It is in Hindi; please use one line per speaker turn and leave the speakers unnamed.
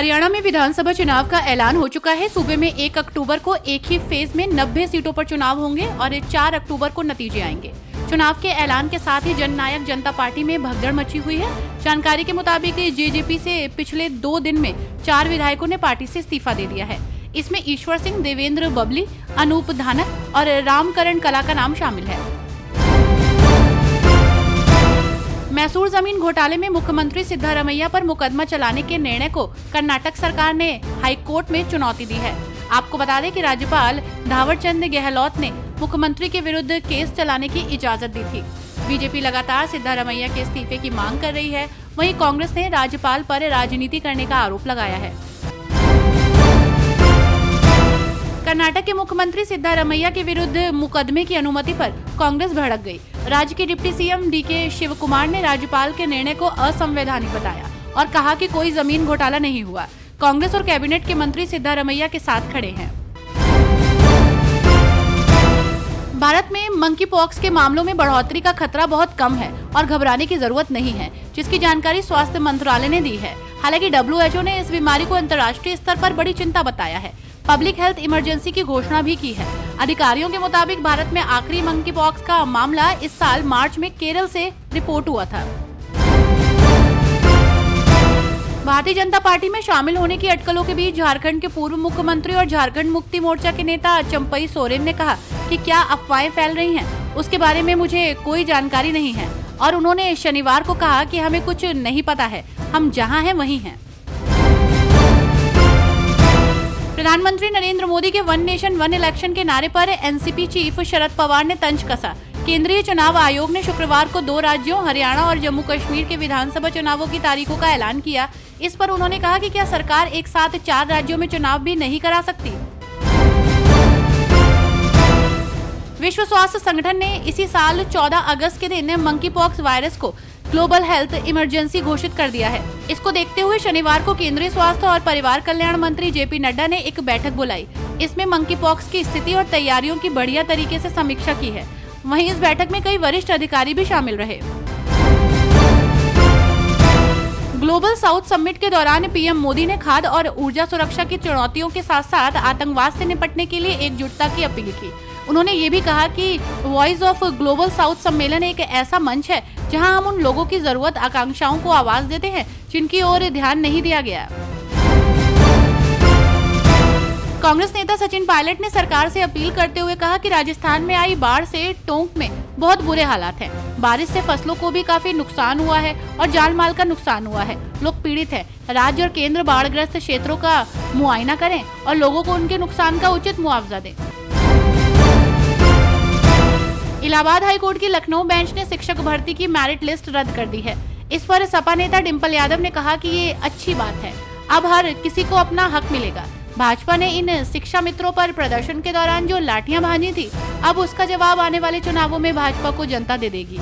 हरियाणा में विधानसभा चुनाव का ऐलान हो चुका है। सूबे में 1 अक्टूबर को एक ही फेज में 90 सीटों पर चुनाव होंगे और 4 अक्टूबर को नतीजे आएंगे। चुनाव के ऐलान के साथ ही जननायक जनता पार्टी में भगदड़ मची हुई है। जानकारी के मुताबिक जेजेपी से पिछले 2 दिन में 4 विधायकों ने पार्टी से इस्तीफा दे दिया है। इसमें ईश्वर सिंह, देवेंद्र बबली, अनूप धानक और रामकरण कला का नाम शामिल है। मैसूर जमीन घोटाले में मुख्यमंत्री सिद्धारमैया पर मुकदमा चलाने के निर्णय को कर्नाटक सरकार ने हाईकोर्ट में चुनौती दी है। आपको बता दें कि राज्यपाल थावरचंद गहलोत ने मुख्यमंत्री के विरुद्ध केस चलाने की इजाजत दी थी। बीजेपी लगातार सिद्धारमैया के इस्तीफे की मांग कर रही है। वहीं कांग्रेस ने राज्यपाल पर राजनीति करने का आरोप लगाया है। कर्नाटक के मुख्यमंत्री सिद्धारमैया के विरुद्ध मुकदमे की अनुमति पर कांग्रेस भड़क गई। राज्य के डिप्टी सीएम डीके शिवकुमार ने राज्यपाल के निर्णय को असंवैधानिक बताया और कहा कि कोई जमीन घोटाला नहीं हुआ। कांग्रेस और कैबिनेट के मंत्री सिद्धारमैया के साथ खड़े हैं। भारत में मंकी पॉक्स के मामलों में बढ़ोतरी का खतरा बहुत कम है और घबराने की जरूरत नहीं है, जिसकी जानकारी स्वास्थ्य मंत्रालय ने दी है। हालांकि WHO ने इस बीमारी को अंतर्राष्ट्रीय स्तर पर बड़ी चिंता बताया है। पब्लिक हेल्थ इमरजेंसी की घोषणा भी की है। अधिकारियों के मुताबिक भारत में आखिरी मंकी पॉक्स का मामला इस साल मार्च में केरल से रिपोर्ट हुआ था। भारतीय जनता पार्टी में शामिल होने की अटकलों के बीच झारखंड के पूर्व मुख्यमंत्री और झारखंड मुक्ति मोर्चा के नेता चंपई सोरेन ने कहा कि क्या अफवाहें फैल रही हैं, उसके बारे में मुझे कोई जानकारी नहीं है और उन्होंने शनिवार को कहा कि हमें कुछ नहीं पता है, हम जहां हैं वहीं हैं। प्रधानमंत्री नरेंद्र मोदी के वन नेशन वन इलेक्शन के नारे पर एनसीपी चीफ शरद पवार ने तंज कसा। केंद्रीय चुनाव आयोग ने शुक्रवार को 2 राज्यों हरियाणा और जम्मू कश्मीर के विधानसभा चुनावों की तारीखों का ऐलान किया। इस पर उन्होंने कहा कि क्या सरकार एक साथ 4 राज्यों में चुनाव भी नहीं करा सकती। विश्व स्वास्थ्य संगठन ने इसी साल 14 अगस्त के दिन मंकी पॉक्स वायरस को ग्लोबल हेल्थ इमरजेंसी घोषित कर दिया है। इसको देखते हुए शनिवार को केंद्रीय स्वास्थ्य और परिवार कल्याण मंत्री जेपी नड्डा ने एक बैठक बुलाई। इसमें मंकी पॉक्स की स्थिति और तैयारियों की बढ़िया तरीके से समीक्षा की है। वहीं इस बैठक में कई वरिष्ठ अधिकारी भी शामिल रहे। ग्लोबल साउथ समिट के दौरान पीएम मोदी ने खाद्य और ऊर्जा सुरक्षा की चुनौतियों के साथ साथ आतंकवाद से निपटने के लिए एकजुटता की अपील की। उन्होंने ये भी कहा कि वॉइस ऑफ ग्लोबल साउथ सम्मेलन एक ऐसा मंच है जहां हम उन लोगों की जरूरत आकांक्षाओं को आवाज देते हैं जिनकी ओर ध्यान नहीं दिया गया। कांग्रेस नेता सचिन पायलट ने सरकार से अपील करते हुए कहा कि राजस्थान में आई बाढ़ से टोंक में बहुत बुरे हालात हैं। बारिश से फसलों को भी काफी नुकसान हुआ है और जान माल का नुकसान हुआ है। लोग पीड़ित हैं। राज्य और केंद्र बाढ़ग्रस्त क्षेत्रों का मुआयना करें और लोगों को उनके नुकसान का उचित मुआवजा दें। इलाहाबाद हाईकोर्ट की लखनऊ बेंच ने शिक्षक भर्ती की मेरिट लिस्ट रद्द कर दी है। इस पर सपा नेता डिम्पल यादव ने कहा कि ये अच्छी बात है, अब हर किसी को अपना हक मिलेगा। भाजपा ने इन शिक्षा मित्रों पर प्रदर्शन के दौरान जो लाठियां भांजी थी, अब उसका जवाब आने वाले चुनावों में भाजपा को जनता दे देगी।